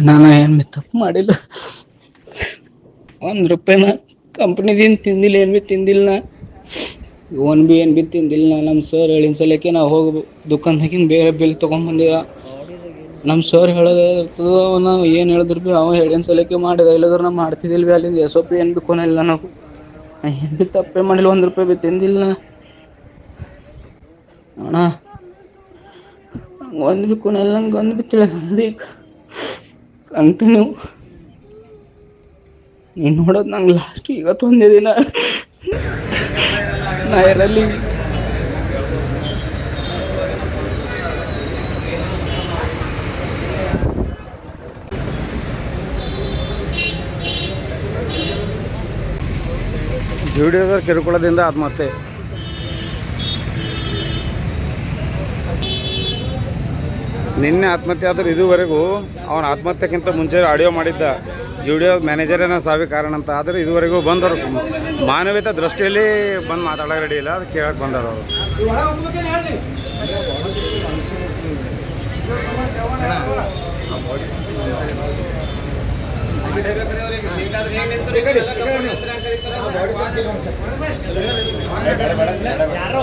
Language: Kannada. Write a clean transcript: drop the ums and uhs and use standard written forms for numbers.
ನಾನು ಏನು ಬಿ ತಪ್ಪು ಮಾಡಿಲ್ಲ. 1 ರೂಪಾಯಿನ ಕಂಪ್ನಿದಿಂದ ತಿಂದಿಲ್ಲ, ಏನು ಭೀ ತಿಂದಿಲ್ಲ. ಏನು ಭೀ ತಿಂದಿಲ್ಲ. ನಮ್ಮ ಸರ್ ಹೇಳಿನ ಸಲಕ್ಕೆ ನಾವು ಹೋಗಿ ದುಕಾನ್ದಾಗಿಂದ ಬೇರೆ ಬಿಲ್ ತೊಗೊಂಬಂದಿವ. ನಮ್ಮ ಸರ್ ಹೇಳೋದು ಇರ್ತದ, ನಾವು ಏನು ಹೇಳಿದ್ರು ಭೀ ಅವ ಹೇಳಿನ ಸಲಕ್ಕೆ ಮಾಡಿದ. ಇಲ್ಲಾಂದ್ರೆ ನಾವು ಮಾಡ್ತಿದ್ದಿಲ್ಲ ಭೀ ಅಲ್ಲಿಂದ SOP ಏನು ಭೀ ಕೊನೆಲ್ಲ ನಾವು. ಏನು ಭೀ ತಪ್ಪೇ ಮಾಡಿಲ್ಲ, 1 ರೂಪಾಯಿ ಭೀ ತಿಂದಿಲ್ಲ ಅಣ್ಣ. ಒಂದು ಭೀ ಕೊನೆಲ್ಲ ನಂಗೆ ಒಂದು ಭೀ ತಿಳಿಯಲ್ಲ ಈಗ. ಕಂಟಿನ್ಯೂ ನೀನು ನೋಡೋದು ನಂಗೆ ಲಾಸ್ಟ್ ಇವತ್ತು ಒಂದೇ ದಿನ ನಾ ಇರಲ್ಲಿ. ಜುಡಿಯೋದರ ಕಿರುಕುಳದಿಂದ ಆತ್ಮಹತ್ಯೆ. ನಿನ್ನೆ ಆತ್ಮಹತ್ಯೆ ಆದರೂ ಇದುವರೆಗೂ ಅವನ ಆತ್ಮಹತ್ಯೆಗಿಂತ ಮುಂಚೆ ಆಡಿಯೋ ಮಾಡಿದ್ದ. ಜುಡಿಯೋ ಮ್ಯಾನೇಜರೇನೋ ಸಾವಿಗೆ ಕಾರಣ ಅಂತ. ಆದರೆ ಇದುವರೆಗೂ ಬಂದರು ಮಾನವೀಯತೆ ದೃಷ್ಟಿಯಲ್ಲಿ ಬಂದು ಮಾತಾಡೋಕೆ ರೆಡಿ ಇಲ್ಲ. ಅದು ಕೇಳಕ್ಕೆ ಬಂದರು ಅವರು. ಯಾರೋ